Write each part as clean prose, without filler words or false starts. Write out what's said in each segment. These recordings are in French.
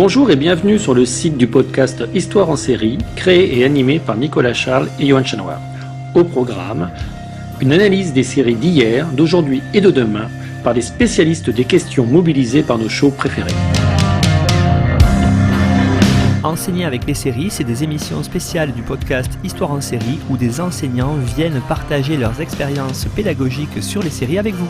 Bonjour et bienvenue sur le site du podcast Histoire en série, créé et animé par Nicolas Charles et Johan Chanoir. Au programme, une analyse des séries d'hier, d'aujourd'hui et de demain par des spécialistes des questions mobilisées par nos shows préférés. Enseigner avec les séries, c'est des émissions spéciales du podcast Histoire en série où des enseignants viennent partager leurs expériences pédagogiques sur les séries avec vous.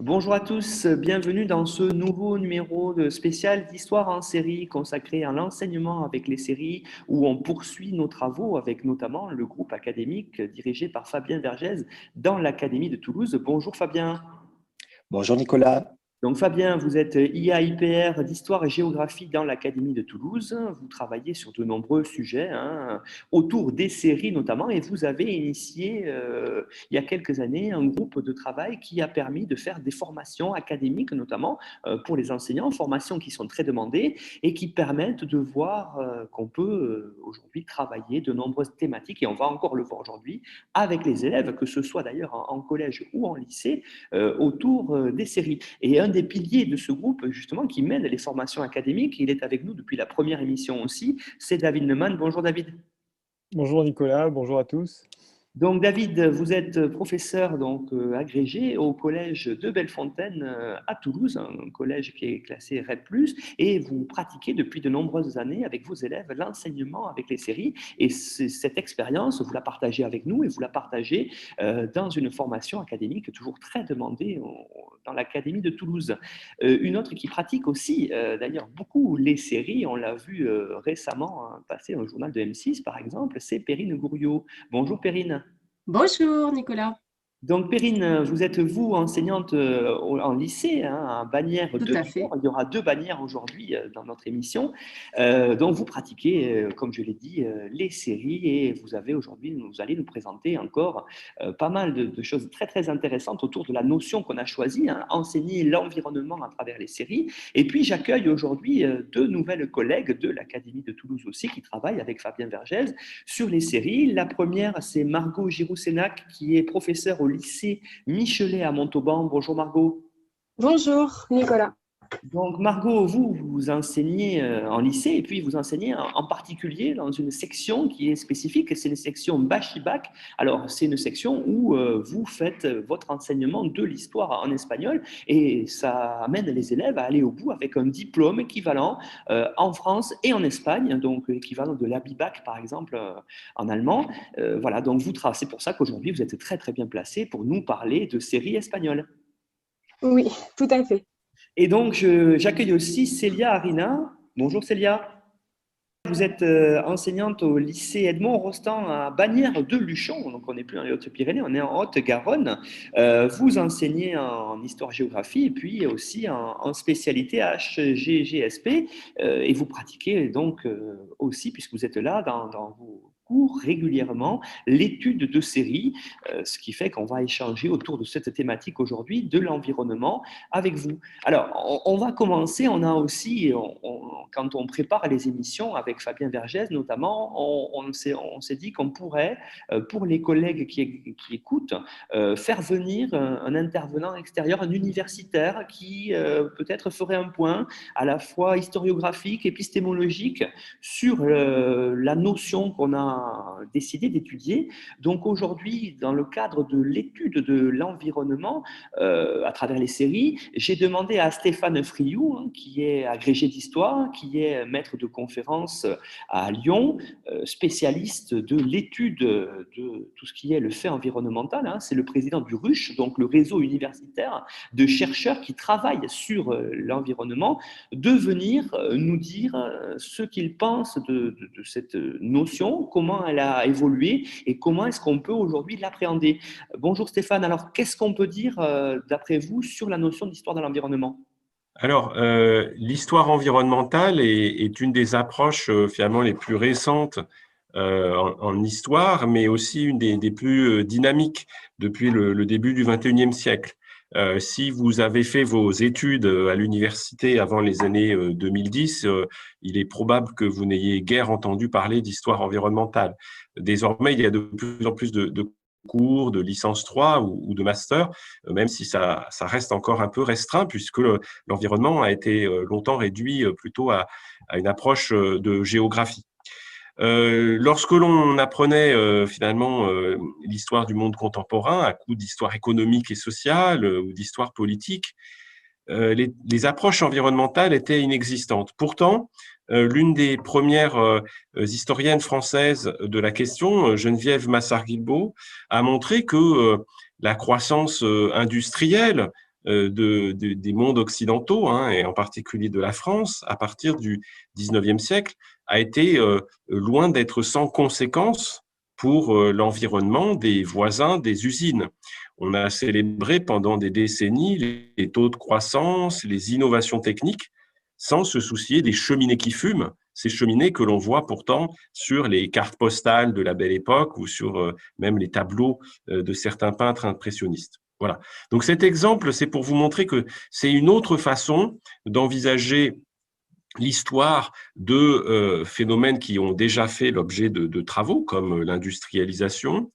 Bonjour à tous, bienvenue dans ce nouveau numéro de spécial d'Histoire en série consacré à l'enseignement avec les séries où on poursuit nos travaux avec notamment le groupe académique dirigé par Fabien Vergès dans l'Académie de Toulouse. Bonjour Fabien. Bonjour Nicolas. Donc Fabien, vous êtes IA-IPR d'Histoire et Géographie dans l'Académie de Toulouse. Vous travaillez sur de nombreux sujets autour des séries notamment et vous avez initié il y a quelques années un groupe de travail qui a permis de faire des formations académiques notamment pour les enseignants, formations qui sont très demandées et qui permettent de voir qu'on peut aujourd'hui travailler de nombreuses thématiques et on va encore le voir aujourd'hui avec les élèves, que ce soit d'ailleurs en collège ou en lycée, autour des séries. Et un des piliers de ce groupe, justement, qui mène les formations académiques, il est avec nous depuis la première émission aussi, c'est David Neumann. Bonjour David. Bonjour Nicolas, bonjour à tous. Donc David, vous êtes professeur agrégé au collège de Bellefontaine à Toulouse, un collège qui est classé RED+, et vous pratiquez depuis de nombreuses années avec vos élèves l'enseignement avec les séries. Et cette expérience, vous la partagez avec nous et vous la partagez dans une formation académique toujours très demandée dans l'Académie de Toulouse. Une autre qui pratique aussi d'ailleurs beaucoup les séries, on l'a vu récemment passer dans le journal de M6 par exemple, c'est Perrine Gouriot. Bonjour Perrine. Bonjour Nicolas. Donc Perrine, vous êtes vous enseignante en lycée à Bagnères de Tours. Il y aura 2 Bagnères aujourd'hui dans notre émission. Donc vous pratiquez, comme je l'ai dit, les séries et vous allez nous présenter encore pas mal de choses très très intéressantes autour de la notion qu'on a choisie, enseigner l'environnement à travers les séries. Et puis j'accueille aujourd'hui 2 nouvelles collègues de l'Académie de Toulouse aussi qui travaillent avec Fabien Vergès sur les séries. La première, c'est Margot Giroux-Sénac qui est professeure au lycée Michelet à Montauban. Bonjour Margot. Bonjour Nicolas. Donc Margot, vous enseignez en lycée et puis vous enseignez en particulier dans une section qui est spécifique, c'est une section Bachibac. Alors c'est une section où vous faites votre enseignement de l'histoire en espagnol et ça amène les élèves à aller au bout avec un diplôme équivalent en France et en Espagne, donc équivalent de l'ABIBAC par exemple en allemand. Voilà, donc c'est pour ça qu'aujourd'hui vous êtes très très bien placé pour nous parler de séries espagnoles. Oui, tout à fait. Et donc, j'accueille aussi Célia Arina. Bonjour Célia. Vous êtes enseignante au lycée Edmond Rostand à Bagnères de Luchon. Donc, on n'est plus dans les Hautes-Pyrénées, on est en Haute-Garonne. Vous enseignez en histoire-géographie et puis aussi en spécialité HGGSP. Et vous pratiquez donc aussi, puisque vous êtes là dans vos cours régulièrement, l'étude de séries, ce qui fait qu'on va échanger autour de cette thématique aujourd'hui de l'environnement avec vous. Alors, on va commencer, on a aussi, quand on prépare les émissions avec Fabien Vergès notamment, on s'est dit qu'on pourrait, pour les collègues qui écoutent, faire venir un intervenant extérieur, un universitaire qui peut-être ferait un point à la fois historiographique, épistémologique sur la notion qu'on a décidé d'étudier. Donc aujourd'hui, dans le cadre de l'étude de l'environnement à travers les séries, j'ai demandé à Stéphane Friou, qui est agrégé d'histoire, qui est maître de conférence à Lyon, spécialiste de l'étude de tout ce qui est le fait environnemental. C'est le président du RUCH, donc le réseau universitaire de chercheurs qui travaillent sur l'environnement, de venir nous dire ce qu'il pense de cette notion, comment elle a évolué et comment est-ce qu'on peut aujourd'hui l'appréhender. Bonjour Stéphane, alors qu'est-ce qu'on peut dire d'après vous sur la notion d'histoire de l'environnement ? Alors, l'histoire environnementale est une des approches finalement les plus récentes en histoire, mais aussi une des plus dynamiques depuis le début du XXIe siècle. Si vous avez fait vos études à l'université avant les années 2010, il est probable que vous n'ayez guère entendu parler d'histoire environnementale. Désormais, il y a de plus en plus de concours, de licence 3 ou de master, même si ça reste encore un peu restreint, puisque l'environnement a été longtemps réduit plutôt à une approche de géographie. Lorsque l'on apprenait finalement l'histoire du monde contemporain à coup d'histoire économique et sociale ou d'histoire politique, les approches environnementales étaient inexistantes. Pourtant, l'une des premières historiennes françaises de la question, Geneviève Massart-Guilbault, a montré que la croissance industrielle des mondes occidentaux, et en particulier de la France, à partir du 19e siècle, a été loin d'être sans conséquence pour l'environnement des voisins des usines. On a célébré pendant des décennies les taux de croissance, les innovations techniques, sans se soucier des cheminées qui fument, ces cheminées que l'on voit pourtant sur les cartes postales de la Belle Époque ou sur même les tableaux de certains peintres impressionnistes. Voilà. Donc cet exemple, c'est pour vous montrer que c'est une autre façon d'envisager l'histoire de phénomènes qui ont déjà fait l'objet de travaux, comme l'industrialisation,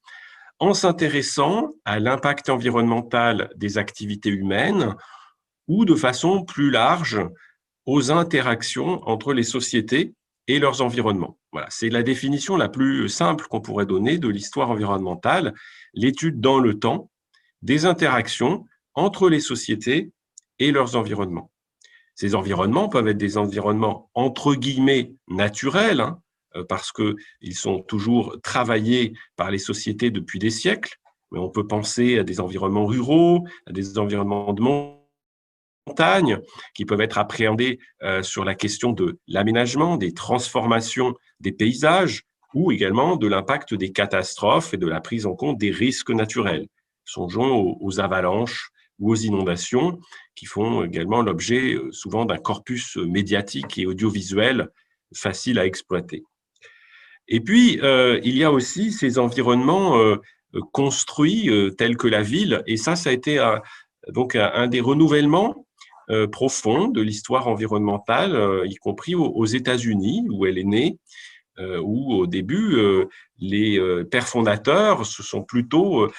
en s'intéressant à l'impact environnemental des activités humaines ou de façon plus large aux interactions entre les sociétés et leurs environnements. Voilà, c'est la définition la plus simple qu'on pourrait donner de l'histoire environnementale, l'étude dans le temps des interactions entre les sociétés et leurs environnements. Ces environnements peuvent être des environnements entre guillemets naturels, parce qu'ils sont toujours travaillés par les sociétés depuis des siècles, mais on peut penser à des environnements ruraux, à des environnements de montagne, qui peuvent être appréhendés sur la question de l'aménagement, des transformations des paysages, ou également de l'impact des catastrophes et de la prise en compte des risques naturels. Songeons aux avalanches ou aux inondations, qui font également l'objet souvent d'un corpus médiatique et audiovisuel facile à exploiter. Et puis, il y a aussi ces environnements construits tels que la ville, et ça a été donc un des renouvellements profonds de l'histoire environnementale, y compris aux États-Unis, où elle est née, où au début, les pères fondateurs se sont plutôt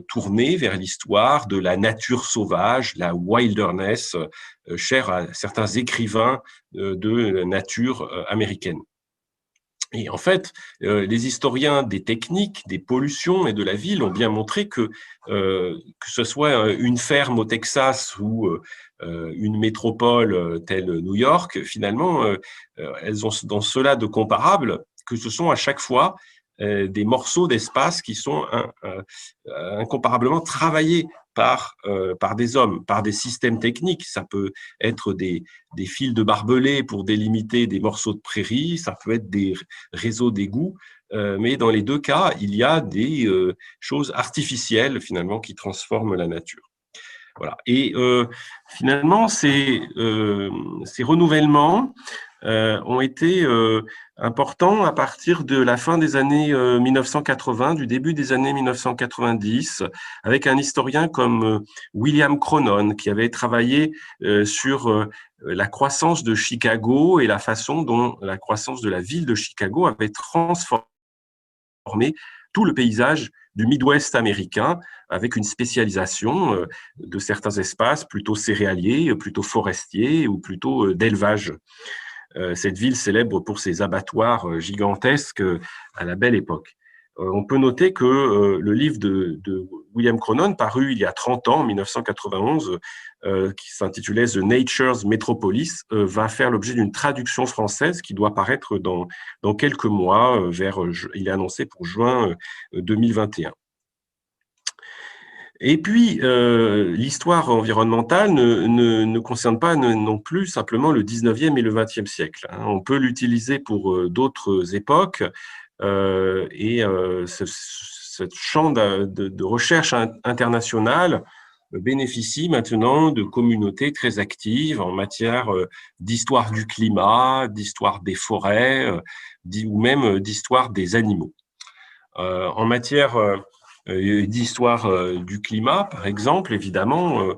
tournés vers l'histoire de la nature sauvage, la wilderness, chère à certains écrivains de nature américaine. Et en fait, les historiens des techniques, des pollutions et de la ville ont bien montré que ce soit une ferme au Texas ou une métropole telle New York, finalement, elles ont dans cela de comparable que ce sont à chaque fois des morceaux d'espace qui sont incomparablement travaillés par des hommes, par des systèmes techniques. Ça peut être des fils de barbelés pour délimiter des morceaux de prairie, ça peut être des réseaux d'égouts, mais dans les deux cas, il y a des choses artificielles finalement qui transforment la nature. Voilà. Et finalement, ces renouvellements ont été importants à partir de la fin des années 1980, du début des années 1990, avec un historien comme William Cronon, qui avait travaillé sur la croissance de Chicago et la façon dont la croissance de la ville de Chicago avait transformé tout le paysage du Midwest américain, avec une spécialisation de certains espaces plutôt céréaliers, plutôt forestiers ou plutôt d'élevage. Cette ville célèbre pour ses abattoirs gigantesques à la Belle Époque. On peut noter que le livre de William Cronon, paru il y a 30 ans, en 1991, qui s'intitulait The Nature's Metropolis, va faire l'objet d'une traduction française qui doit paraître dans quelques mois, il est annoncé pour juin 2021. Et puis, l'histoire environnementale ne concerne pas non plus simplement le 19e et le 20e siècle. On peut l'utiliser pour d'autres époques, et ce champ de recherche internationale bénéficie maintenant de communautés très actives en matière d'histoire du climat, d'histoire des forêts, ou même d'histoire des animaux. En matière d'histoire du climat, par exemple, évidemment,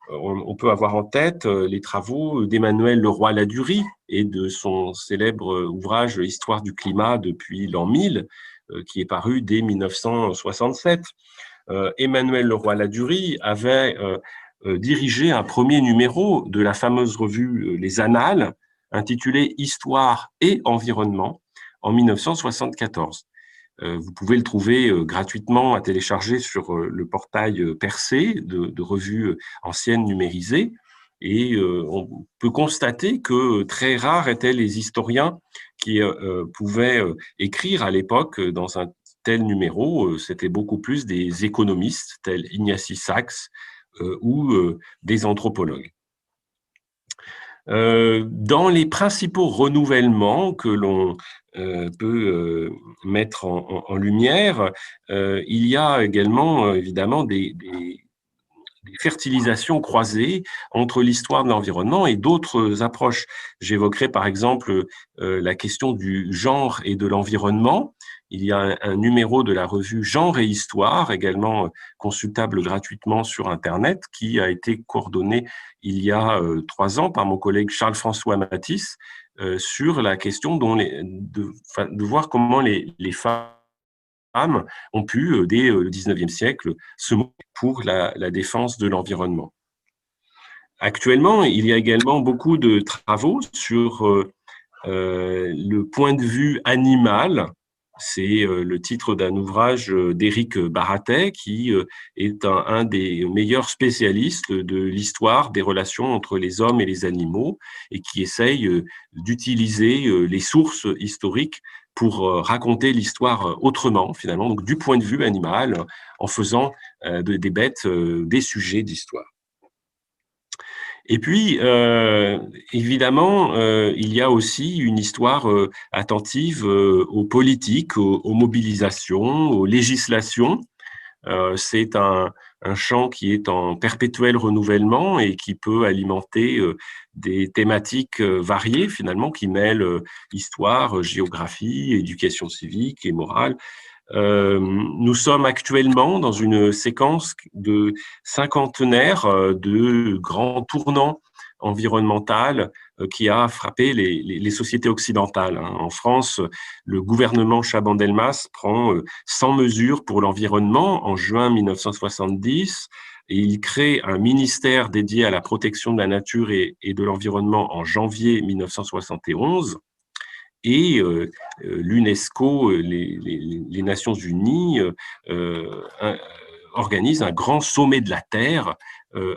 on peut avoir en tête les travaux d'Emmanuel Leroy-Ladurie et de son célèbre ouvrage Histoire du climat depuis l'an 1000, qui est paru dès 1967. Emmanuel Leroy-Ladurie avait dirigé un premier numéro de la fameuse revue Les Annales, intitulé Histoire et environnement, en 1974. Vous pouvez le trouver gratuitement à télécharger sur le portail Percé de revues anciennes numérisées. Et on peut constater que très rares étaient les historiens qui pouvaient écrire à l'époque dans un tel numéro. C'était beaucoup plus des économistes tels Ignasi Sachs ou des anthropologues. Dans les principaux renouvellements que l'on peut mettre en lumière, il y a également évidemment des fertilisations croisées entre l'histoire de l'environnement et d'autres approches. J'évoquerai par exemple la question du genre et de l'environnement. Il y a un numéro de la revue Genre et Histoire, également consultable gratuitement sur Internet, qui a été coordonné il y a 3 ans par mon collègue Charles-François Matisse sur la question de voir comment les femmes ont pu, dès le 19e siècle, se mobiliser pour la défense de l'environnement. Actuellement, il y a également beaucoup de travaux sur le point de vue animal. C'est le titre d'un ouvrage d'Éric Baratet, qui est un des meilleurs spécialistes de l'histoire des relations entre les hommes et les animaux et qui essaye d'utiliser les sources historiques pour raconter l'histoire autrement, finalement, donc du point de vue animal, en faisant des bêtes des sujets d'histoire. Et puis, évidemment, il y a aussi une histoire attentive aux politiques, aux mobilisations, aux législations. C'est un champ qui est en perpétuel renouvellement et qui peut alimenter des thématiques variées, finalement, qui mêlent histoire, géographie, éducation civique et morale. Nous sommes actuellement dans une séquence de cinquantenaire de grands tournants environnementaux qui a frappé les sociétés occidentales. En France, le gouvernement Chaban-Delmas prend 100 mesures pour l'environnement en juin 1970 et il crée un ministère dédié à la protection de la nature et de l'environnement en janvier 1971. Et l'UNESCO, les Nations Unies, organisent un grand sommet de la Terre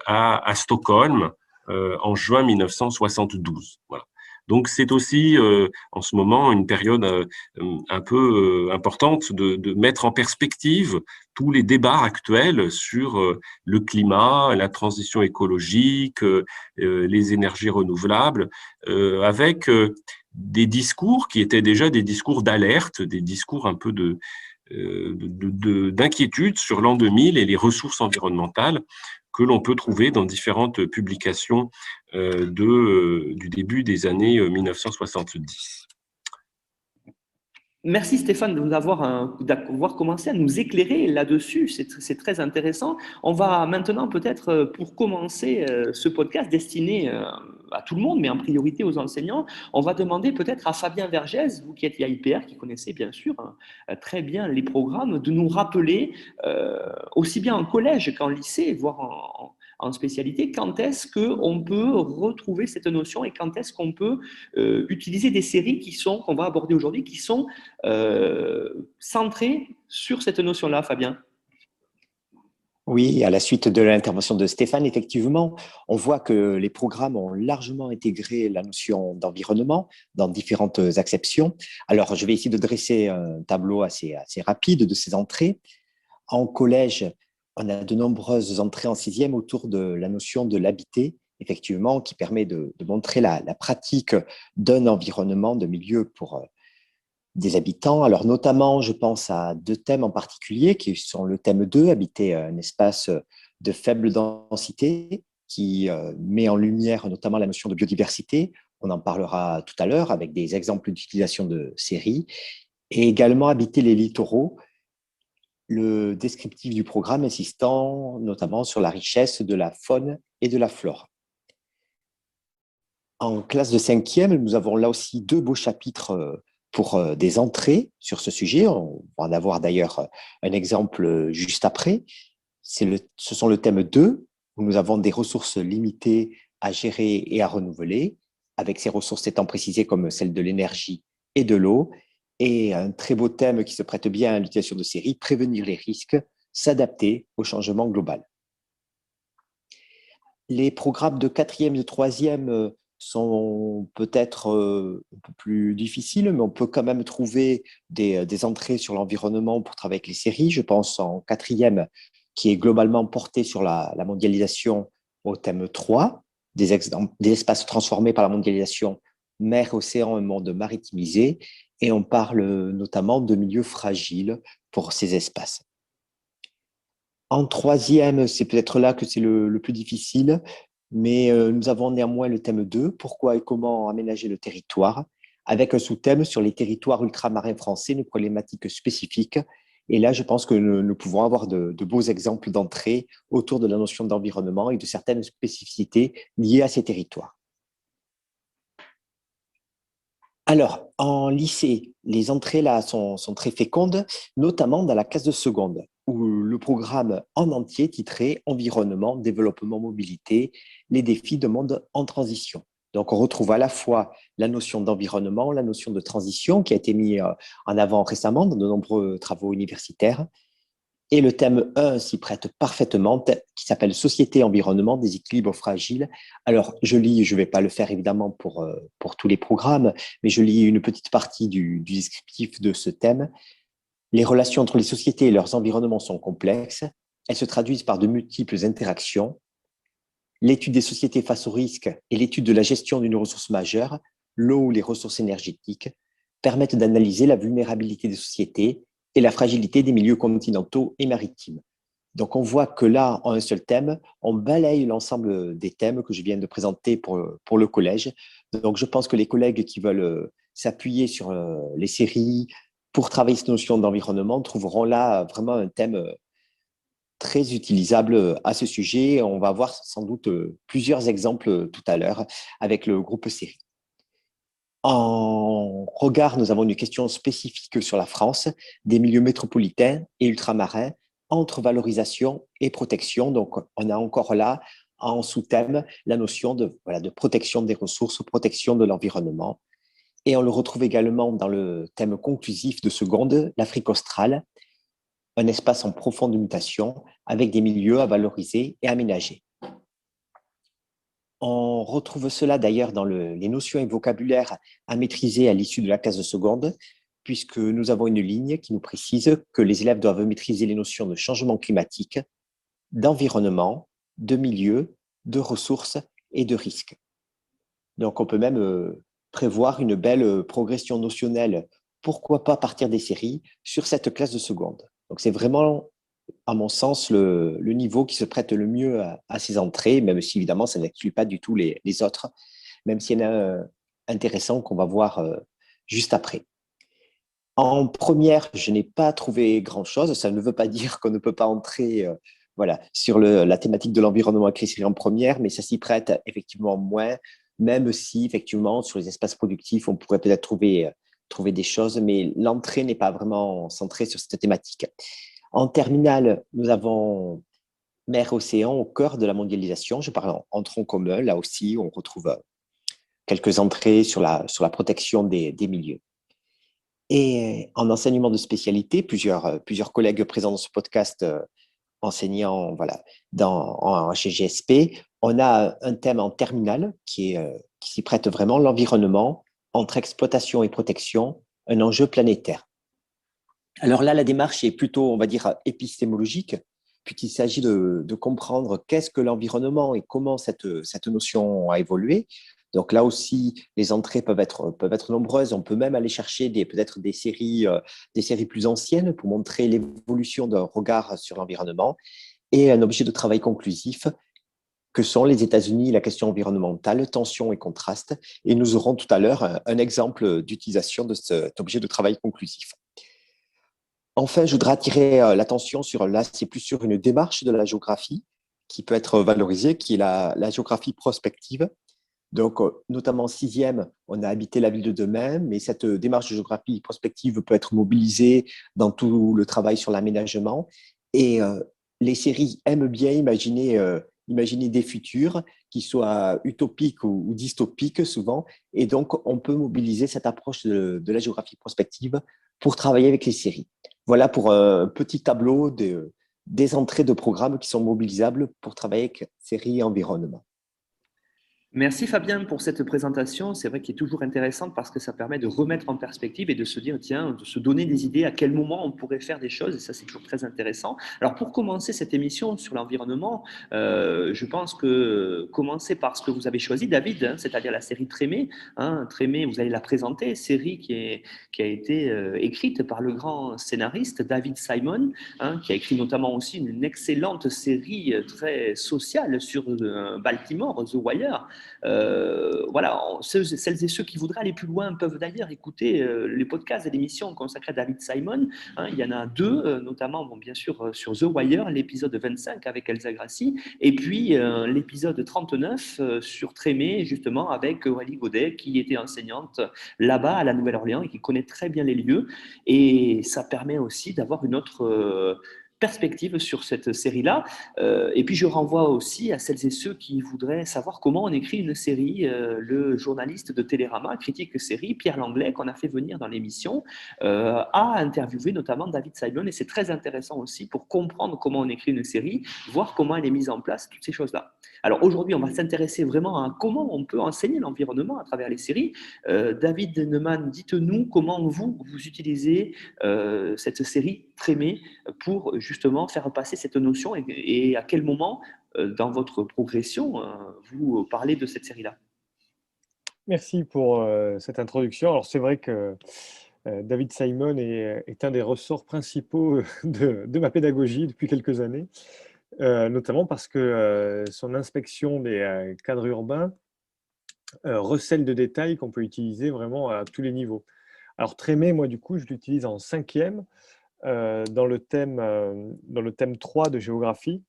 à Stockholm en juin 1972. Voilà. Donc, c'est aussi en ce moment une période un peu importante de mettre en perspective tous les débats actuels sur le climat, la transition écologique, les énergies renouvelables, avec des discours qui étaient déjà des discours d'alerte, des discours un peu d'inquiétude sur l'an 2000 et les ressources environnementales que l'on peut trouver dans différentes publications du début des années 1970. Merci Stéphane de nous d'avoir commencé à nous éclairer là-dessus, c'est très intéressant. On va maintenant peut-être, pour commencer ce podcast destiné à tout le monde, mais en priorité aux enseignants, on va demander peut-être à Fabien Vergès, vous qui êtes IPR, qui connaissez bien sûr très bien les programmes, de nous rappeler, aussi bien en collège qu'en lycée, voire en spécialité, quand est-ce qu'on peut retrouver cette notion et quand est-ce qu'on peut utiliser des séries qu'on va aborder aujourd'hui, qui sont centrées sur cette notion-là, Fabien. Oui, à la suite de l'intervention de Stéphane, effectivement, on voit que les programmes ont largement intégré la notion d'environnement dans différentes acceptions. Alors, je vais essayer de dresser un tableau assez rapide de ces entrées. En collège, on a de nombreuses entrées en 6e autour de la notion de l'habité, effectivement, qui permet de montrer la pratique d'un environnement, de milieu pour des habitants. Alors, notamment, je pense à 2 thèmes en particulier, qui sont le thème 2, habiter un espace de faible densité, qui met en lumière notamment la notion de biodiversité. On en parlera tout à l'heure avec des exemples d'utilisation de séries. Et également habiter les littoraux, le descriptif du programme insistant notamment sur la richesse de la faune et de la flore. En classe de 5e, nous avons là aussi 2 beaux chapitres pour des entrées sur ce sujet. On va en avoir d'ailleurs un exemple juste après. Ce sont le thème 2, où nous avons des ressources limitées à gérer et à renouveler, avec ces ressources étant précisées comme celles de l'énergie et de l'eau. Et un très beau thème qui se prête bien à l'utilisation de série, prévenir les risques, s'adapter au changement global. Les programmes de 4e et de 3e sont peut-être un peu plus difficiles, mais on peut quand même trouver des entrées sur l'environnement pour travailler avec les séries. Je pense en 4e, qui est globalement porté sur la mondialisation au thème 3, des espaces transformés par la mondialisation, mer, océan, un monde maritimisé, et on parle notamment de milieux fragiles pour ces espaces. En 3e, c'est peut-être là que c'est le plus difficile, mais nous avons néanmoins le thème 2, pourquoi et comment aménager le territoire, avec un sous-thème sur les territoires ultramarins français, une problématique spécifique. Et là, je pense que nous pouvons avoir de beaux exemples d'entrée autour de la notion d'environnement et de certaines spécificités liées à ces territoires. Alors, en lycée, les entrées là sont très fécondes, notamment dans la classe de seconde, où le programme en entier titré Environnement, développement, mobilité, les défis de monde en transition. Donc, on retrouve à la fois la notion d'environnement, la notion de transition qui a été mise en avant récemment dans de nombreux travaux universitaires. Et le thème 1 s'y prête parfaitement, qui s'appelle Société, environnement, des équilibres fragiles. Alors, je lis, je ne vais pas le faire évidemment pour tous les programmes, mais je lis une petite partie du descriptif de ce thème. Les relations entre les sociétés et leurs environnements sont complexes. Elles se traduisent par de multiples interactions. L'étude des sociétés face aux risques et l'étude de la gestion d'une ressource majeure, l'eau ou les ressources énergétiques, permettent d'analyser la vulnérabilité des sociétés et la fragilité des milieux continentaux et maritimes. Donc, on voit que là, en un seul thème, on balaye l'ensemble des thèmes que je viens de présenter pour le collège. Donc, je pense que les collègues qui veulent s'appuyer sur les séries pour travailler cette notion d'environnement trouveront là vraiment un thème très utilisable à ce sujet. On va voir sans doute plusieurs exemples tout à l'heure avec le groupe série. En regard, nous avons une question spécifique sur la France, des milieux métropolitains et ultramarins, entre valorisation et protection. Donc, on a encore là, en sous-thème, la notion de protection des ressources, protection de l'environnement. Et on le retrouve également dans le thème conclusif de seconde, l'Afrique australe, un espace en profonde mutation avec des milieux à valoriser et aménager. On retrouve cela d'ailleurs dans les notions et vocabulaires à maîtriser à l'issue de la classe de seconde, puisque nous avons une ligne qui nous précise que les élèves doivent maîtriser les notions de changement climatique, d'environnement, de milieu, de ressources et de risques. Donc on peut même prévoir une belle progression notionnelle, pourquoi pas partir des séries, sur cette classe de seconde. Donc c'est vraiment, à mon sens, le niveau qui se prête le mieux à ces entrées, même si évidemment ça n'exclut pas du tout les autres, même s'il y en a un intéressant qu'on va voir juste après. En première, je n'ai pas trouvé grand-chose. Ça ne veut pas dire qu'on ne peut pas entrer sur la thématique de l'environnement avec les séries en première, mais ça s'y prête effectivement moins, même si effectivement sur les espaces productifs, on pourrait peut-être trouver des choses, mais l'entrée n'est pas vraiment centrée sur cette thématique. En terminale, nous avons mer-océan au cœur de la mondialisation. Je parle en tronc commun. Là aussi, on retrouve quelques entrées sur la protection des milieux. Et en enseignement de spécialité, plusieurs collègues présents dans ce podcast enseignant en GSP, on a un thème en terminale qui s'y prête vraiment, l'environnement entre exploitation et protection, un enjeu planétaire. Alors là, la démarche est plutôt, on va dire, épistémologique, puisqu'il s'agit de comprendre qu'est-ce que l'environnement et comment cette notion a évolué. Donc là aussi, les entrées peuvent être nombreuses. On peut même aller chercher peut-être des séries plus anciennes pour montrer l'évolution d'un regard sur l'environnement et un objet de travail conclusif que sont les États-Unis, la question environnementale, tension et contraste. Et nous aurons tout à l'heure un exemple d'utilisation de cet objet de travail conclusif. Enfin, je voudrais attirer l'attention c'est plus sur une démarche de la géographie qui peut être valorisée, qui est la géographie prospective. Donc, notamment en sixième, on a habité la ville de demain, mais cette démarche de géographie prospective peut être mobilisée dans tout le travail sur l'aménagement. Et les séries aiment bien imaginer des futurs qui soient utopiques ou dystopiques souvent. Et donc, on peut mobiliser cette approche de la géographie prospective pour travailler avec les séries. Voilà pour un petit tableau des entrées de programmes qui sont mobilisables pour travailler avec séries et environnement. Merci Fabien pour cette présentation. C'est vrai qu'il est toujours intéressante parce que ça permet de remettre en perspective et de se dire, tiens, de se donner des idées à quel moment on pourrait faire des choses. Et ça, c'est toujours très intéressant. Alors, pour commencer cette émission sur l'environnement, je pense que commencer par ce que vous avez choisi, David, hein, c'est-à-dire la série Trémé. Hein, Trémé, vous allez la présenter, série qui a été écrite par le grand scénariste David Simon, hein, qui a écrit notamment aussi une excellente série très sociale sur Baltimore, The Wire. Voilà, celles et ceux qui voudraient aller plus loin peuvent d'ailleurs écouter les podcasts et l'émission consacrée à David Simon. Hein, il y en a deux, notamment, bon, bien sûr, sur The Wire, l'épisode 25 avec Elsa Grassi, et puis l'épisode 39 sur Trémé, justement, avec Aurélie Godet, qui était enseignante là-bas à la Nouvelle-Orléans et qui connaît très bien les lieux. Et ça permet aussi d'avoir une autre perspective sur cette série-là. Et puis je renvoie aussi à celles et ceux qui voudraient savoir comment on écrit une série. Le journaliste de Télérama, critique série, Pierre Langlais, qu'on a fait venir dans l'émission, a interviewé notamment David Simon, et c'est très intéressant aussi pour comprendre comment on écrit une série, voir comment elle est mise en place, toutes ces choses-là. Alors aujourd'hui, on va s'intéresser vraiment à comment on peut enseigner l'environnement à travers les séries. David Neumann, dites-nous comment vous utilisez cette série Trémé pour justement faire passer cette notion et à quel moment dans votre progression vous parlez de cette série-là. Merci pour cette introduction. Alors, c'est vrai que David Simon est un des ressorts principaux de ma pédagogie depuis quelques années, notamment parce que son inspection des cadres urbains recèle de détails qu'on peut utiliser vraiment à tous les niveaux. Alors, Trémé, moi, du coup, je l'utilise en cinquième dans le thème 3 de géographie.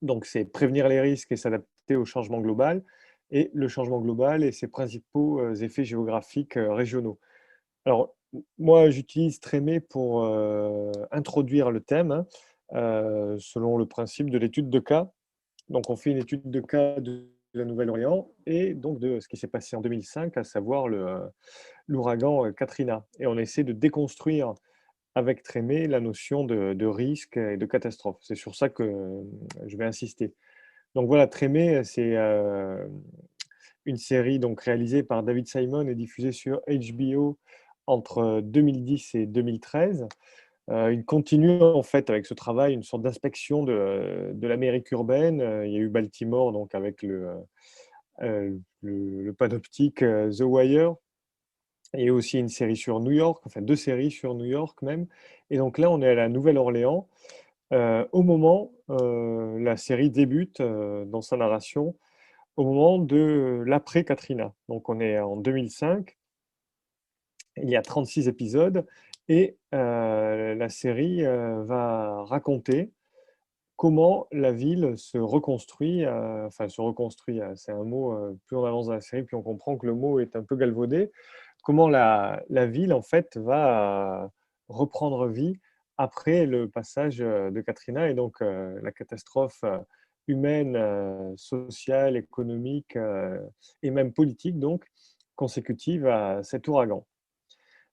Donc, c'est prévenir les risques et s'adapter au changement global, et le changement global et ses principaux effets géographiques régionaux. Alors, moi, j'utilise Trémé pour introduire le thème, hein, selon le principe de l'étude de cas. Donc, on fait une étude de cas de la Nouvelle-Orléans et donc de ce qui s'est passé en 2005, à savoir l'ouragan Katrina. Et on essaie de déconstruire avec Trémé la notion de risque et de catastrophe. C'est sur ça que je vais insister. Donc voilà, Trémé, c'est une série donc réalisée par David Simon et diffusée sur HBO entre 2010 et 2013. Il continue en fait avec ce travail, une sorte d'inspection de l'Amérique urbaine. Il y a eu Baltimore donc avec le panoptique The Wire. Et aussi une série sur New York, enfin 2 séries sur New York même. Et donc là, on est à la Nouvelle-Orléans, au moment, la série débute dans sa narration, au moment de l'après-Katrina. Donc on est en 2005, il y a 36 épisodes, et la série va raconter comment la ville se reconstruit, enfin se reconstruit, c'est un mot, plus on avance dans la série, plus on comprend que le mot est un peu galvaudé. Comment la ville, en fait, va reprendre vie après le passage de Katrina, et donc la catastrophe humaine, sociale, économique et même politique, donc, consécutive à cet ouragan.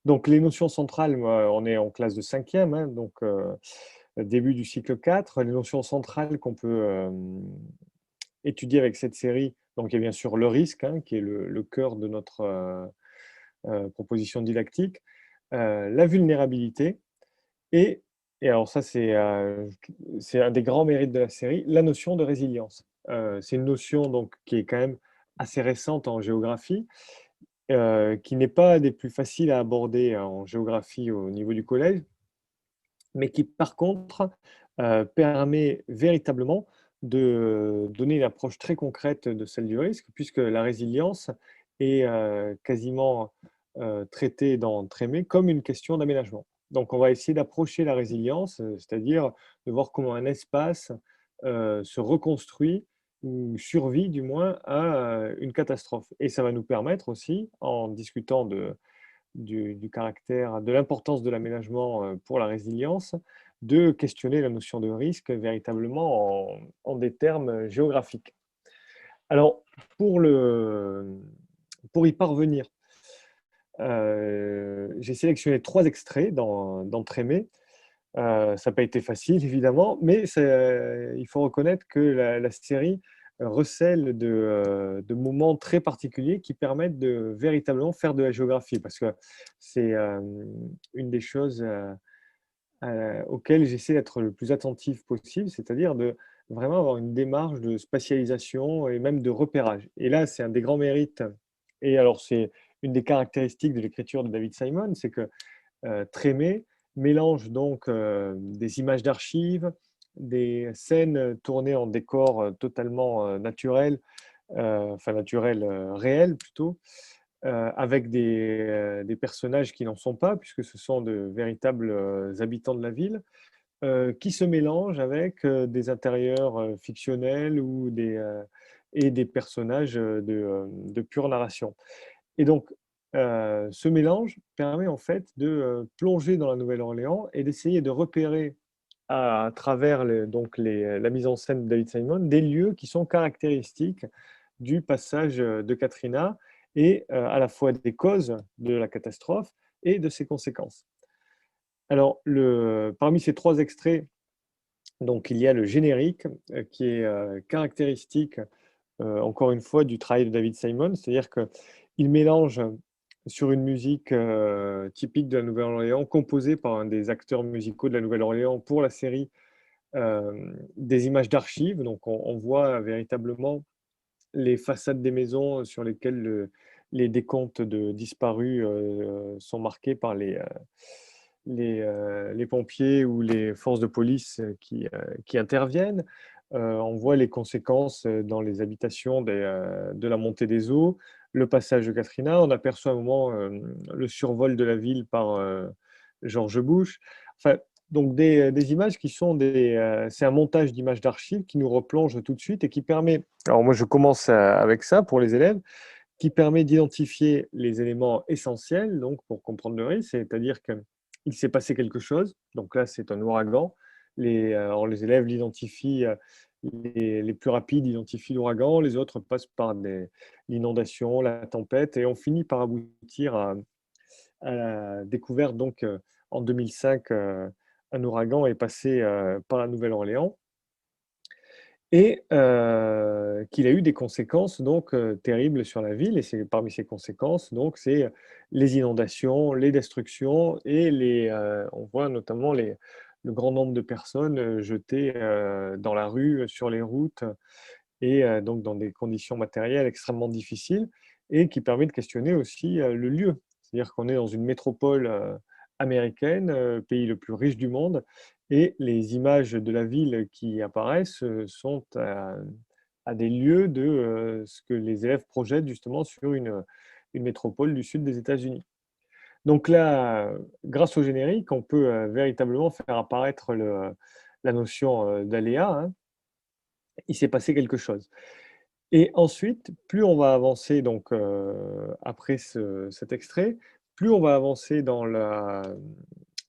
Donc les notions centrales, on est en classe de cinquième, hein, donc début du cycle 4. Les notions centrales qu'on peut étudier avec cette série, donc il y a bien sûr le risque, hein, qui est le cœur de notre proposition didactique, la vulnérabilité, et, et alors ça c'est un des grands mérites de la série, la notion de résilience. C'est une notion donc qui est quand même assez récente en géographie, qui n'est pas des plus faciles à aborder en géographie au niveau du collège, mais qui par contre permet véritablement de donner une approche très concrète de celle du risque, puisque la résilience est quasiment traitée dans Trémé comme une question d'aménagement. Donc on va essayer d'approcher la résilience, c'est-à-dire de voir comment un espace se reconstruit ou survie du moins à une catastrophe. Et ça va nous permettre aussi, en discutant du caractère, de l'importance de l'aménagement pour la résilience, de questionner la notion de risque véritablement en des termes géographiques. Alors, pour, pour y parvenir, j'ai sélectionné 3 extraits dans Trémé. Ça n'a pas été facile, évidemment, mais il faut reconnaître que la série recèle de moments très particuliers qui permettent de véritablement faire de la géographie, parce que c'est une des choses auxquelles j'essaie d'être le plus attentif possible, c'est-à-dire de vraiment avoir une démarche de spatialisation et même de repérage. Et là, c'est un des grands mérites, et alors c'est une des caractéristiques de l'écriture de David Simon, c'est que Trémé mélange donc des images d'archives, des scènes tournées en décor totalement naturel, enfin naturel, réel plutôt, avec des personnages qui n'en sont pas, puisque ce sont de véritables habitants de la ville, qui se mélangent avec des intérieurs fictionnels et des personnages de pure narration. Et donc, ce mélange permet en fait de plonger dans la Nouvelle-Orléans et d'essayer de repérer à travers la mise en scène de David Simon des lieux qui sont caractéristiques du passage de Katrina et à la fois des causes de la catastrophe et de ses conséquences. Alors, parmi ces 3 extraits, donc, il y a le générique qui est caractéristique, encore une fois, du travail de David Simon, c'est-à-dire qu'il mélange sur une musique typique de la Nouvelle-Orléans, composée par un des acteurs musicaux de la Nouvelle-Orléans pour la série, des images d'archives. Donc, on voit véritablement les façades des maisons sur lesquelles les décomptes de disparus sont marqués par les pompiers ou les forces de police qui interviennent. On voit les conséquences dans les habitations de la montée des eaux, le passage de Katrina. On aperçoit à un moment le survol de la ville par George Bush. Enfin, donc des images qui sont c'est un montage d'images d'archives qui nous replonge tout de suite et qui permet, alors moi je commence avec ça pour les élèves, qui permet d'identifier les éléments essentiels donc pour comprendre le risque, c'est-à-dire qu'il s'est passé quelque chose. Donc là, c'est un ouragan. Alors les élèves l'identifient, les plus rapides identifient l'ouragan, les autres passent par l'inondation, la tempête, et on finit par aboutir à la découverte, donc en 2005, un ouragan est passé par la Nouvelle-Orléans et qu'il a eu des conséquences donc terribles sur la ville. Et c'est parmi ces conséquences, donc, c'est les inondations, les destructions et on voit notamment le grand nombre de personnes jetées dans la rue, sur les routes, et donc dans des conditions matérielles extrêmement difficiles, et qui permet de questionner aussi le lieu. C'est-à-dire qu'on est dans une métropole américaine, pays le plus riche du monde, et les images de la ville qui apparaissent sont à des lieux de ce que les élèves projettent justement sur une métropole du sud des États-Unis. Donc là, grâce au générique, on peut véritablement faire apparaître la notion d'aléa, hein. Il s'est passé quelque chose. Et ensuite, plus on va avancer, donc après cet extrait, plus on va avancer dans la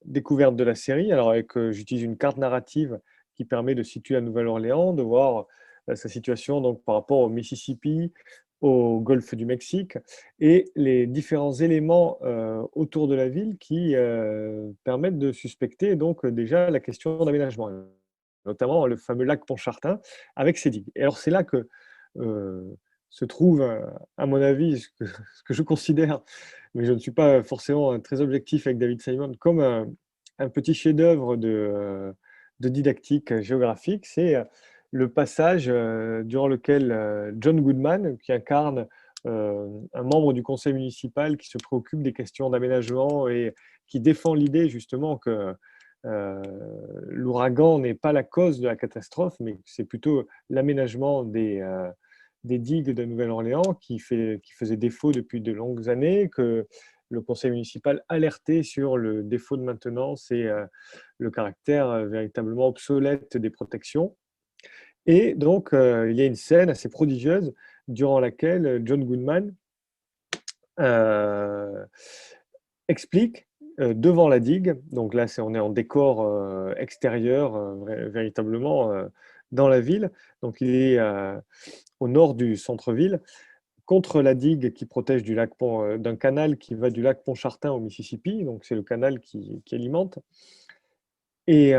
découverte de la série. Alors j'utilise une carte narrative qui permet de situer la Nouvelle-Orléans, de voir sa situation donc par rapport au Mississippi, au golfe du Mexique, et les différents éléments autour de la ville qui permettent de suspecter donc déjà la question d'aménagement, notamment le fameux lac Pontchartrain avec ses digues. Et alors c'est là que se trouve, à mon avis, ce que je considère, mais je ne suis pas forcément très objectif avec David Simon, comme un petit chef-d'œuvre de didactique géographique. C'est le passage durant lequel John Goodman, qui incarne un membre du conseil municipal qui se préoccupe des questions d'aménagement et qui défend l'idée justement que l'ouragan n'est pas la cause de la catastrophe, mais que c'est plutôt l'aménagement des digues de Nouvelle-Orléans qui faisait défaut depuis de longues années, que le conseil municipal alertait sur le défaut de maintenance et le caractère véritablement obsolète des protections. Et donc, il y a une scène assez prodigieuse durant laquelle John Goodman euh, explique devant la digue, donc là on est en décor extérieur, véritablement dans la ville, donc il est au nord du centre-ville, contre la digue qui protège du lac d'un canal qui va du lac Pontchartrain au Mississippi, donc c'est le canal qui alimente. Et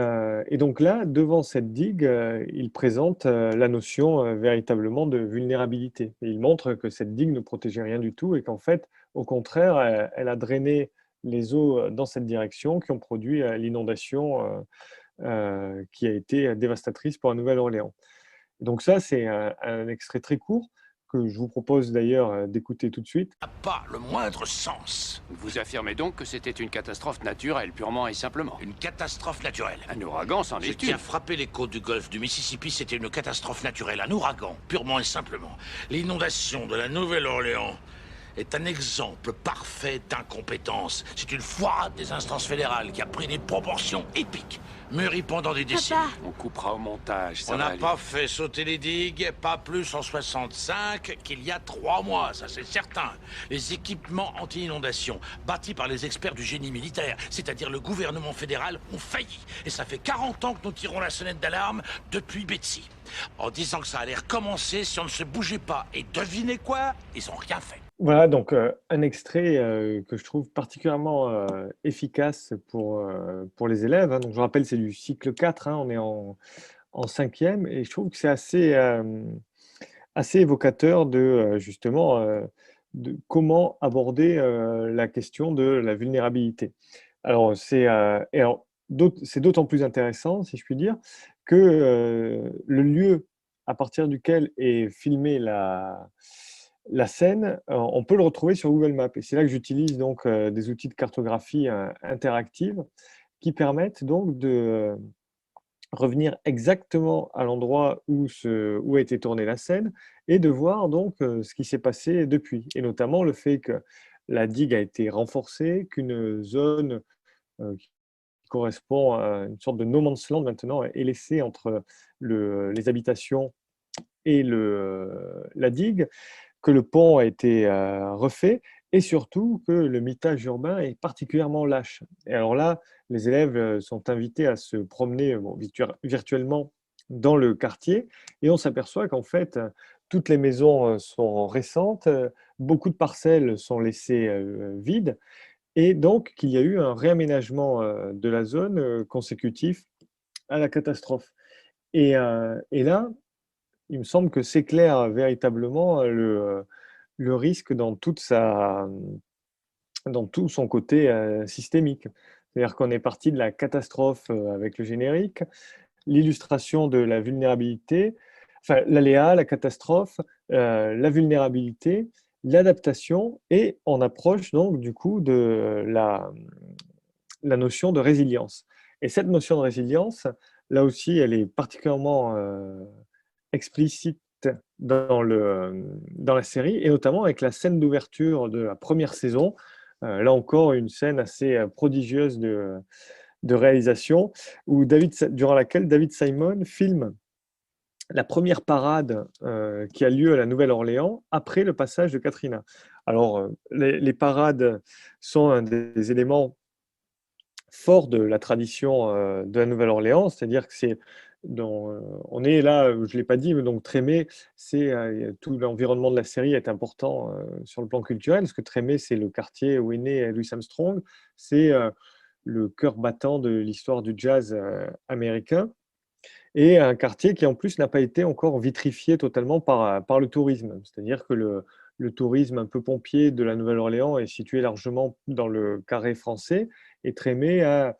donc là, devant cette digue, il présente la notion véritablement de vulnérabilité. Et il montre que cette digue ne protégeait rien du tout et qu'en fait, au contraire, elle a drainé les eaux dans cette direction qui ont produit l'inondation qui a été dévastatrice pour la Nouvelle-Orléans. Donc ça, c'est un extrait très court que je vous propose d'ailleurs d'écouter tout de suite. Pas le moindre sens. Vous affirmez donc que c'était une catastrophe naturelle, purement et simplement? Une catastrophe naturelle. Un ouragan, c'en Ce est qui une. a frappé les côtes du golfe du Mississippi, c'était une catastrophe naturelle, un ouragan, purement et simplement. L'inondation de la Nouvelle-Orléans est un exemple parfait d'incompétence. C'est une foire des instances fédérales qui a pris des proportions épiques, mûries pendant des décennies. On coupera au montage, ça On va n'a aller. pas fait sauter les digues, pas plus en 65 qu'il y a 3 mois, ça c'est certain. Les équipements anti-inondation, bâtis par les experts du génie militaire, c'est-à-dire le gouvernement fédéral, ont failli. Et ça fait 40 ans que nous tirons la sonnette d'alarme depuis Betsy, en disant que ça allait recommencer si on ne se bougeait pas. Et devinez quoi? Ils n'ont rien fait. Voilà, donc un extrait que je trouve particulièrement efficace pour les élèves, hein. Donc, je rappelle, c'est du cycle 4, hein, on est en cinquième, et je trouve que c'est assez évocateur de justement de comment aborder la question de la vulnérabilité. Alors, c'est d'autant plus intéressant, si je puis dire, que le lieu à partir duquel est filmée la scène, on peut le retrouver sur Google Maps. Et c'est là que j'utilise donc des outils de cartographie interactive qui permettent donc de revenir exactement à l'endroit où a été tournée la scène et de voir donc ce qui s'est passé depuis. Et notamment le fait que la digue a été renforcée, qu'une zone qui correspond à une sorte de no man's land maintenant est laissée entre les habitations et la digue, que le pont a été refait et surtout que le mitage urbain est particulièrement lâche. Et alors là, les élèves sont invités à se promener virtuellement dans le quartier et on s'aperçoit qu'en fait, toutes les maisons sont récentes, beaucoup de parcelles sont laissées vides et donc qu'il y a eu un réaménagement de la zone consécutif à la catastrophe. Et là, il me semble que s'éclaire véritablement le risque dans tout son côté systémique. C'est-à-dire qu'on est parti de la catastrophe avec le générique, l'illustration de la vulnérabilité, enfin l'aléa, la catastrophe, la vulnérabilité, l'adaptation, et on approche donc du coup de la notion de résilience. Et cette notion de résilience, là aussi, elle est particulièrement explicite dans la série, et notamment avec la scène d'ouverture de la première saison. Là encore, une scène assez prodigieuse de réalisation, durant laquelle David Simon filme la première parade qui a lieu à la Nouvelle-Orléans après le passage de Katrina. Alors, les parades sont un des éléments forts de la tradition de la Nouvelle-Orléans, c'est-à-dire que on est là, je ne l'ai pas dit, mais donc Trémé, tout l'environnement de la série est important sur le plan culturel, parce que Trémé, c'est le quartier où est né Louis Armstrong, c'est le cœur battant de l'histoire du jazz américain, et un quartier qui en plus n'a pas été encore vitrifié totalement par le tourisme, c'est-à-dire que le tourisme un peu pompier de la Nouvelle-Orléans est situé largement dans le carré français, et Trémé a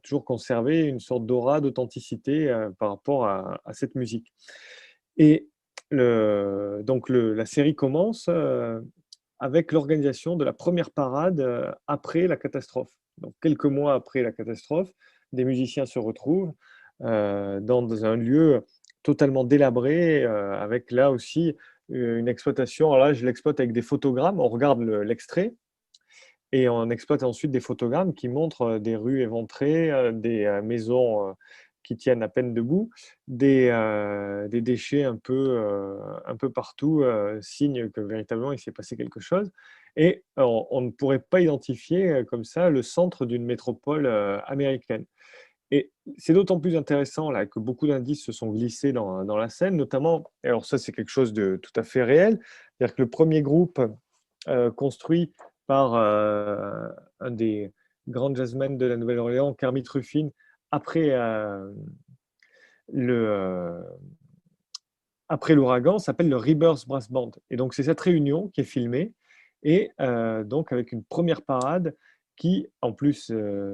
toujours conservé une sorte d'aura d'authenticité par rapport à cette musique. Et donc la série commence avec l'organisation de la première parade après la catastrophe. Donc quelques mois après la catastrophe, des musiciens se retrouvent dans un lieu totalement délabré, avec là aussi une exploitation. Alors là, je l'exploite avec des photogrammes, on regarde l'extrait, et on exploite ensuite des photogrammes qui montrent des rues éventrées, des maisons qui tiennent à peine debout, des déchets un peu partout signent que véritablement il s'est passé quelque chose. Et on ne pourrait pas identifier comme ça le centre d'une métropole américaine. Et c'est d'autant plus intéressant là, que beaucoup d'indices se sont glissés dans la scène, notamment, et alors ça c'est quelque chose de tout à fait réel, c'est-à-dire que le premier groupe construit par un des grands jazzmen de la Nouvelle-Orléans, Kermit Ruffin, après après l'ouragan, s'appelle le Rebirth Brass Band. Et donc c'est cette réunion qui est filmée, et donc avec une première parade qui en plus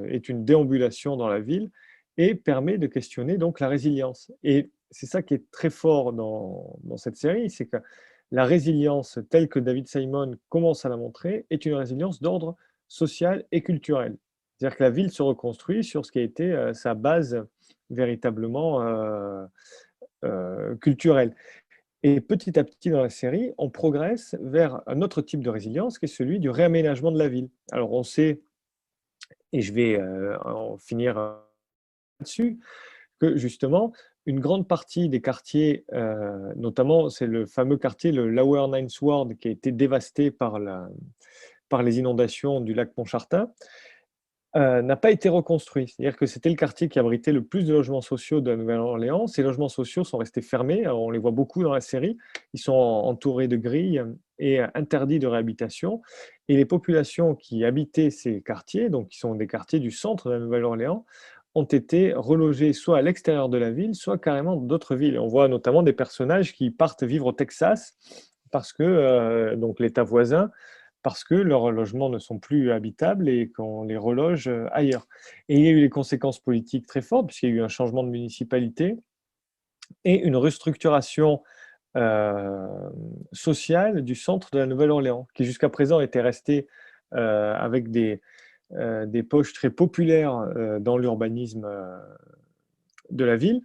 est une déambulation dans la ville et permet de questionner donc la résilience. Et c'est ça qui est très fort dans cette série, c'est que la résilience telle que David Simon commence à la montrer est une résilience d'ordre social et culturel. C'est-à-dire que la ville se reconstruit sur ce qui a été sa base véritablement culturelle. Et petit à petit dans la série, on progresse vers un autre type de résilience qui est celui du réaménagement de la ville. Alors on sait, et je vais en finir là-dessus, que justement, une grande partie des quartiers, notamment c'est le fameux quartier, le Lower Ninth Ward, qui a été dévasté par les inondations du lac Pontchartrain, n'a pas été reconstruit. C'est-à-dire que c'était le quartier qui abritait le plus de logements sociaux de la Nouvelle-Orléans. Ces logements sociaux sont restés fermés. Alors, on les voit beaucoup dans la série. Ils sont entourés de grilles et interdits de réhabilitation. Et les populations qui habitaient ces quartiers, donc qui sont des quartiers du centre de la Nouvelle-Orléans, ont été relogés soit à l'extérieur de la ville, soit carrément dans d'autres villes. On voit notamment des personnages qui partent vivre au Texas parce que donc l'État voisin, parce que leurs logements ne sont plus habitables et qu'on les reloge ailleurs. Et il y a eu des conséquences politiques très fortes, puisqu'il y a eu un changement de municipalité et une restructuration sociale du centre de la Nouvelle-Orléans, qui jusqu'à présent était resté avec des poches très populaires dans l'urbanisme de la ville,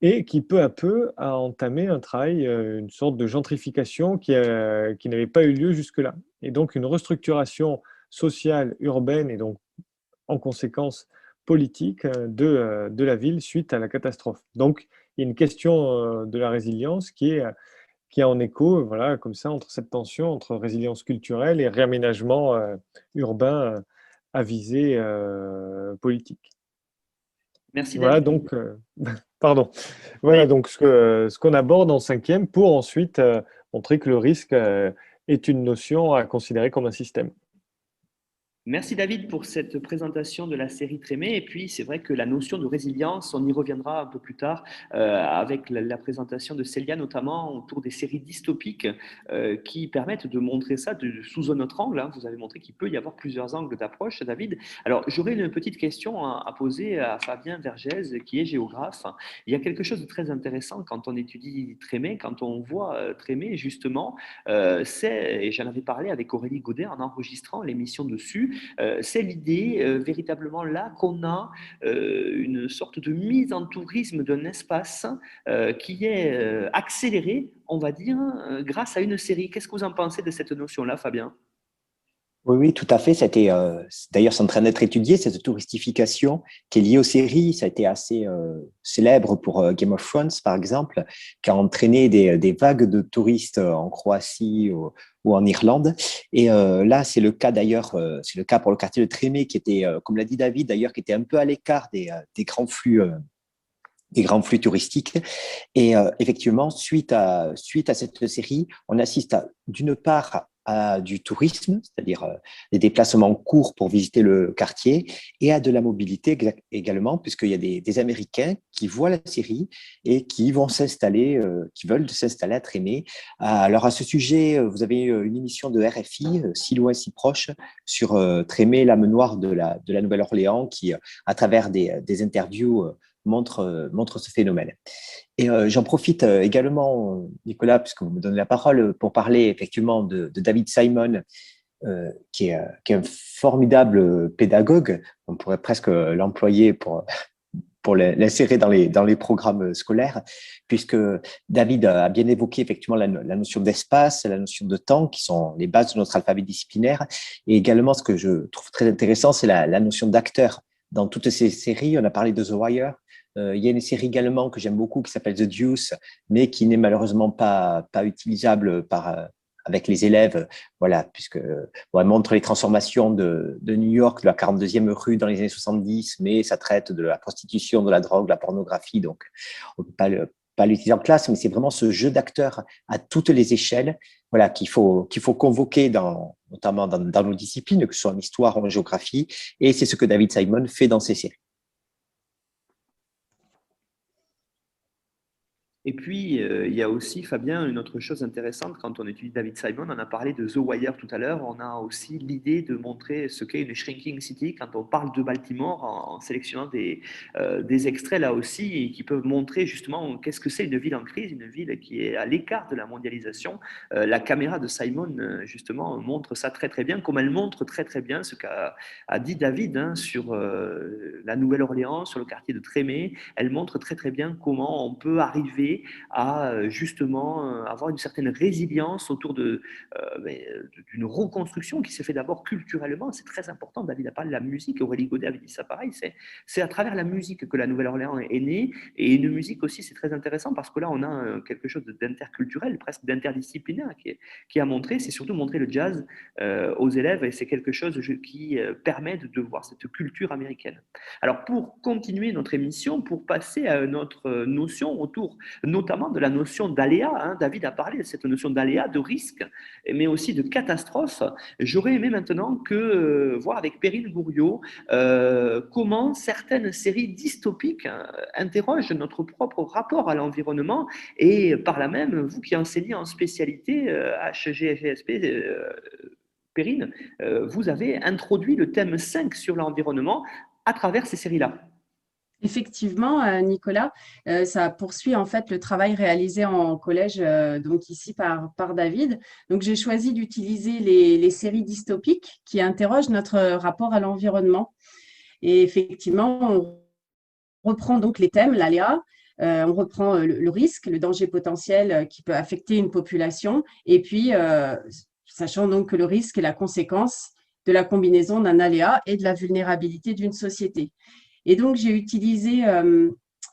et qui peu à peu a entamé un travail, une sorte de gentrification qui n'avait pas eu lieu jusque-là. Et donc une restructuration sociale, urbaine et donc en conséquence politique de la ville suite à la catastrophe. Donc il y a une question de la résilience qui est en écho, voilà, comme ça, entre cette tension entre résilience culturelle et réaménagement urbain à visée politique. Merci Voilà David. donc, pardon. Voilà donc ce qu'on aborde en cinquième pour ensuite montrer que le risque est une notion à considérer comme un système. Merci David pour cette présentation de la série Trémé. Et puis, c'est vrai que la notion de résilience, on y reviendra un peu plus tard avec la présentation de Célia, notamment autour des séries dystopiques qui permettent de montrer ça sous un autre angle. Hein. Vous avez montré qu'il peut y avoir plusieurs angles d'approche, David. Alors, j'aurais une petite question à poser à Fabien Vergès, qui est géographe. Il y a quelque chose de très intéressant quand on étudie Trémé, quand on voit Trémé, justement, et j'en avais parlé avec Aurélie Godet en enregistrant l'émission dessus, c'est l'idée véritablement là qu'on a une sorte de mise en tourisme d'un espace qui est accéléré, on va dire, grâce à une série. Qu'est-ce que vous en pensez de cette notion-là, Fabien ? Oui, tout à fait. D'ailleurs, c'est en train d'être étudié, cette touristification qui est liée aux séries. Ça a été assez célèbre pour Game of Thrones, par exemple, qui a entraîné des vagues de touristes en Croatie ou en Irlande. Et là, c'est le cas d'ailleurs, c'est le cas pour le quartier de Trémé, qui était, comme l'a dit David, d'ailleurs, qui était un peu à l'écart des grands flux. Des grands flux touristiques. Et effectivement, suite à cette série, on assiste d'une part à du tourisme, c'est-à-dire des déplacements courts pour visiter le quartier, et à de la mobilité également, puisqu'il y a des Américains qui voient la série et qui vont s'installer, qui veulent s'installer à Trémé. Alors à ce sujet, vous avez une émission de RFI, Si loin, si proche, sur Trémé, l'âme noire de la Nouvelle-Orléans, qui, à travers des interviews, montre ce phénomène. Et j'en profite également, Nicolas, puisque vous me donnez la parole, pour parler effectivement de David Simon, qui est un formidable pédagogue. On pourrait presque l'employer pour l'insérer dans les programmes scolaires, puisque David a bien évoqué effectivement la notion d'espace, la notion de temps, qui sont les bases de notre alphabet disciplinaire. Et également, ce que je trouve très intéressant, c'est la notion d'acteur. Dans toutes ces séries, on a parlé de The Wire, Il y a une série également que j'aime beaucoup qui s'appelle The Deuce, mais qui n'est malheureusement pas utilisable avec les élèves, voilà, puisque bon, elle montre les transformations de New York, de la 42e rue dans les années 70, mais ça traite de la prostitution, de la drogue, de la pornographie, donc on ne peut pas l'utiliser en classe, mais c'est vraiment ce jeu d'acteurs à toutes les échelles, voilà, qu'il faut convoquer notamment dans nos disciplines, que ce soit en histoire ou en géographie, et c'est ce que David Simon fait dans ses séries. Et puis, il y a aussi, Fabien, une autre chose intéressante quand on étudie David Simon, on a parlé de The Wire tout à l'heure, on a aussi l'idée de montrer ce qu'est une shrinking city quand on parle de Baltimore en sélectionnant des extraits là aussi et qui peuvent montrer justement qu'est-ce que c'est une ville en crise, une ville qui est à l'écart de la mondialisation. La caméra de Simon, justement, montre ça très très bien, comme elle montre très très bien ce qu'a dit David sur la Nouvelle-Orléans, sur le quartier de Trémé. Elle montre très très bien comment on peut arriver à justement avoir une certaine résilience autour d'une reconstruction qui s'est fait d'abord culturellement. C'est très important. David a parlé de la musique, Aurélie Godet avait dit ça pareil. C'est à travers la musique que la Nouvelle-Orléans est née. Et une musique aussi, c'est très intéressant parce que là, on a quelque chose d'interculturel, presque d'interdisciplinaire qui a montré, c'est surtout montrer le jazz aux élèves et c'est quelque chose qui permet de voir cette culture américaine. Alors, pour continuer notre émission, pour passer à notre notion autour notamment de la notion d'aléa. David a parlé de cette notion d'aléa, de risque, mais aussi de catastrophe. J'aurais aimé maintenant voir avec Perrine Gouriot comment certaines séries dystopiques interrogent notre propre rapport à l'environnement et par là même, vous qui enseignez en spécialité HGFSP, Perrine, vous avez introduit le thème 5 sur l'environnement à travers ces séries-là. Effectivement, Nicolas, ça poursuit en fait le travail réalisé en collège, donc ici par David. Donc j'ai choisi d'utiliser les séries dystopiques qui interrogent notre rapport à l'environnement. Et effectivement, on reprend donc les thèmes, l'aléa, on reprend le risque, le danger potentiel qui peut affecter une population, et puis sachant donc que le risque est la conséquence de la combinaison d'un aléa et de la vulnérabilité d'une société. Et donc, j'ai utilisé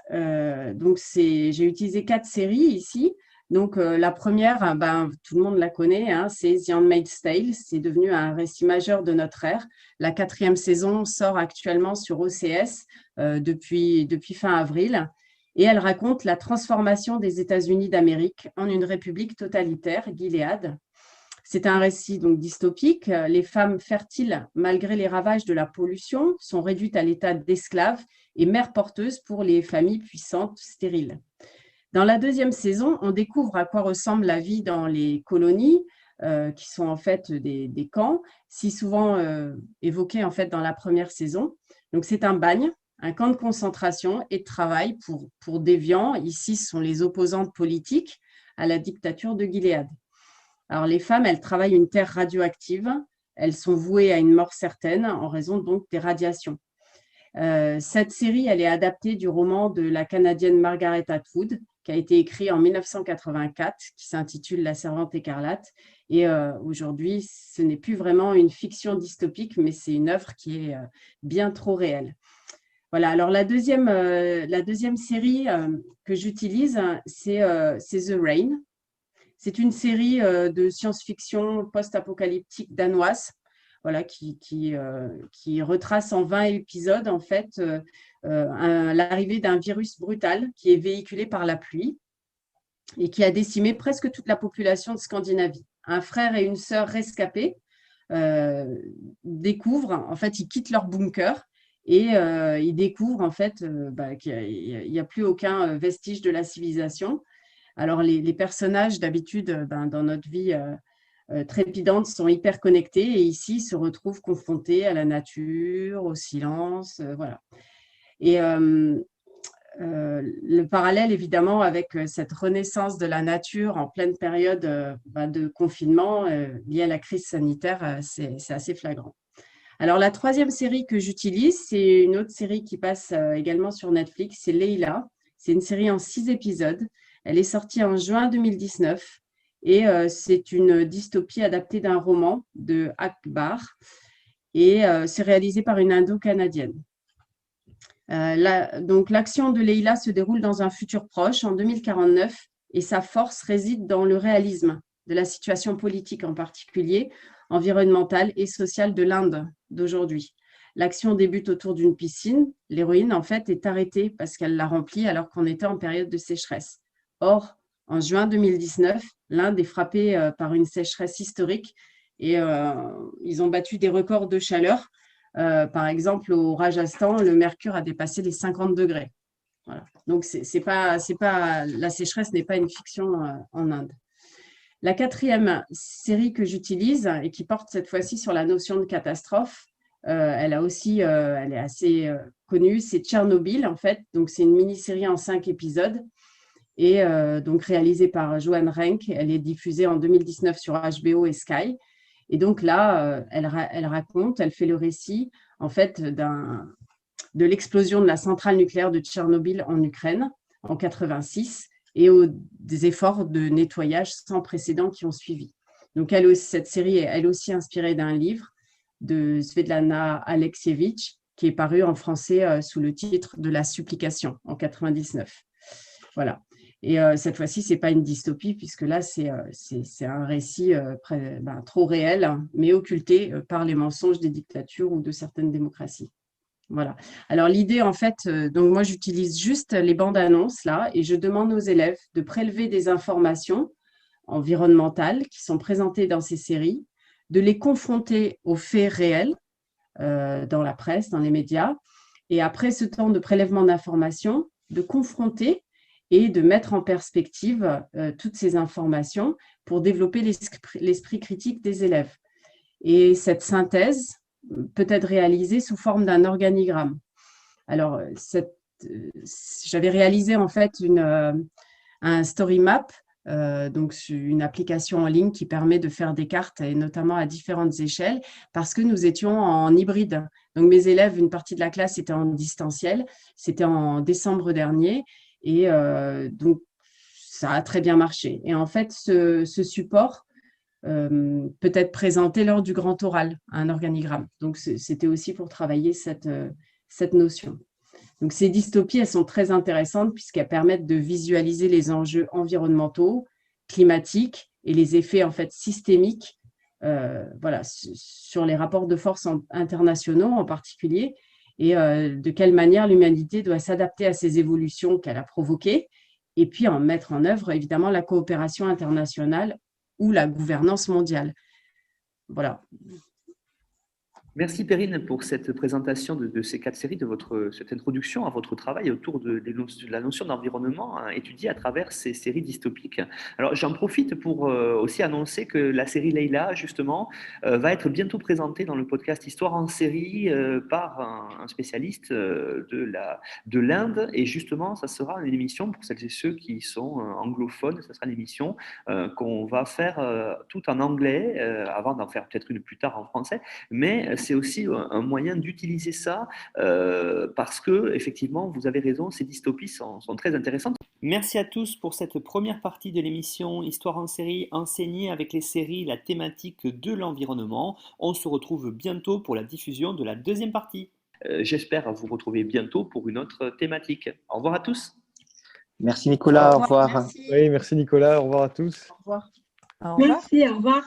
4 séries ici. Donc, la première, tout le monde la connaît, c'est The Handmaid's Tale. C'est devenu un récit majeur de notre ère. La 4e saison sort actuellement sur OCS depuis fin avril. Et elle raconte la transformation des États-Unis d'Amérique en une république totalitaire, Gilead. C'est un récit donc dystopique. Les femmes fertiles, malgré les ravages de la pollution, sont réduites à l'état d'esclaves et mères porteuses pour les familles puissantes stériles. Dans la 2e saison, on découvre à quoi ressemble la vie dans les colonies, qui sont en fait des camps, si souvent évoqués en fait dans la première saison. Donc c'est un bagne, un camp de concentration et de travail pour déviants. Ici, ce sont les opposantes politiques à la dictature de Gilead. Alors, les femmes, elles travaillent une terre radioactive. Elles sont vouées à une mort certaine en raison donc des radiations. Cette série, elle est adaptée du roman de la Canadienne Margaret Atwood, qui a été écrit en 1984, qui s'intitule La Servante écarlate. Et aujourd'hui, ce n'est plus vraiment une fiction dystopique, mais c'est une œuvre qui est bien trop réelle. Voilà, alors la deuxième série que j'utilise, c'est The Rain. C'est une série de science-fiction post-apocalyptique danoise, voilà, qui retrace en 20 épisodes en fait l'arrivée d'un virus brutal qui est véhiculé par la pluie et qui a décimé presque toute la population de Scandinavie. Un frère et une sœur rescapés découvrent, en fait, ils quittent leur bunker et ils découvrent en fait qu'il n'y a plus aucun vestige de la civilisation. Alors, les personnages, d'habitude, dans notre vie trépidante, sont hyper connectés et ici, se retrouvent confrontés à la nature, au silence, voilà. Et le parallèle, évidemment, avec cette renaissance de la nature en pleine période de confinement liée à la crise sanitaire, c'est assez flagrant. Alors, la 3e série que j'utilise, c'est une autre série qui passe également sur Netflix, c'est Leila. C'est une série en 6 épisodes. Elle est sortie en juin 2019 et c'est une dystopie adaptée d'un roman de Akbar et c'est réalisé par une Indo-Canadienne. Donc, l'action de Leila se déroule dans un futur proche, en 2049, et sa force réside dans le réalisme de la situation politique en particulier, environnementale et sociale de l'Inde d'aujourd'hui. L'action débute autour d'une piscine. L'héroïne, en fait, est arrêtée parce qu'elle l'a remplie alors qu'on était en période de sécheresse. Or, en juin 2019, l'Inde est frappée par une sécheresse historique et ils ont battu des records de chaleur. Par exemple, au Rajasthan, le mercure a dépassé les 50 degrés. Voilà. Donc, la sécheresse n'est pas une fiction en Inde. La 4e série que j'utilise et qui porte cette fois-ci sur la notion de catastrophe, elle est assez connue, c'est Tchernobyl en fait. Donc, c'est une mini-série en 5 épisodes et donc réalisée par Joan Renck. Elle est diffusée en 2019 sur HBO et Sky. Et donc là, elle fait le récit en fait de l'explosion de la centrale nucléaire de Tchernobyl en Ukraine en 86 et des efforts de nettoyage sans précédent qui ont suivi. Donc cette série est elle aussi inspirée d'un livre de Svetlana Alexievitch qui est paru en français sous le titre de La supplication en 99. Voilà. Et cette fois-ci, ce n'est pas une dystopie, puisque là, c'est un récit trop réel, hein, mais occulté par les mensonges des dictatures ou de certaines démocraties. Voilà. Alors, l'idée, en fait, donc moi, j'utilise juste les bandes annonces, là, et je demande aux élèves de prélever des informations environnementales qui sont présentées dans ces séries, de les confronter aux faits réels dans la presse, dans les médias, et après ce temps de prélèvement d'informations, de confronter et de mettre en perspective toutes ces informations pour développer l'esprit critique des élèves. Et cette synthèse peut être réalisée sous forme d'un organigramme. Alors, j'avais réalisé en fait un story map, donc une application en ligne qui permet de faire des cartes, et notamment à différentes échelles, parce que nous étions en hybride. Donc, mes élèves, une partie de la classe était en distanciel, c'était en décembre dernier, et donc, ça a très bien marché. Et en fait, ce support peut être présenté lors du grand oral, un organigramme. Donc, c'était aussi pour travailler cette notion. Donc, ces dystopies, elles sont très intéressantes puisqu'elles permettent de visualiser les enjeux environnementaux, climatiques et les effets en fait systémiques sur les rapports de force internationaux en particulier, et de quelle manière l'humanité doit s'adapter à ces évolutions qu'elle a provoquées, et puis en mettre en œuvre, évidemment, la coopération internationale ou la gouvernance mondiale. Voilà. Merci Perrine pour cette présentation de ces 4 séries, cette introduction à votre travail autour de la notion d'environnement étudiée à travers ces séries dystopiques. Alors j'en profite pour aussi annoncer que la série Leila, justement, va être bientôt présentée dans le podcast Histoire en série par un spécialiste de l'Inde, et justement ça sera une émission pour celles et ceux qui sont anglophones. Ça sera une émission qu'on va faire tout en anglais avant d'en faire peut-être une plus tard en français, mais c'est aussi un moyen d'utiliser ça parce que, effectivement, vous avez raison, ces dystopies sont très intéressantes. Merci à tous pour cette première partie de l'émission Histoire en série, enseignée avec les séries la thématique de l'environnement. On se retrouve bientôt pour la diffusion de la deuxième partie. J'espère vous retrouver bientôt pour une autre thématique. Au revoir à tous. Merci Nicolas, au revoir. Merci. Oui, merci Nicolas, au revoir à tous. Au revoir. Au revoir. Merci, au revoir.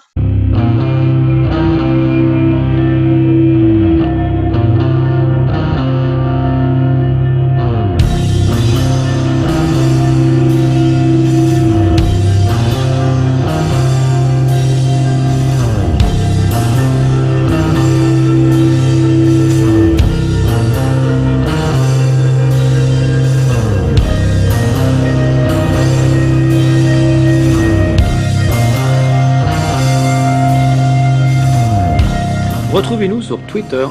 Retrouvez-nous sur Twitter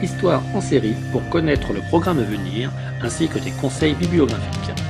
@Histoire en série pour connaître le programme à venir ainsi que des conseils bibliographiques.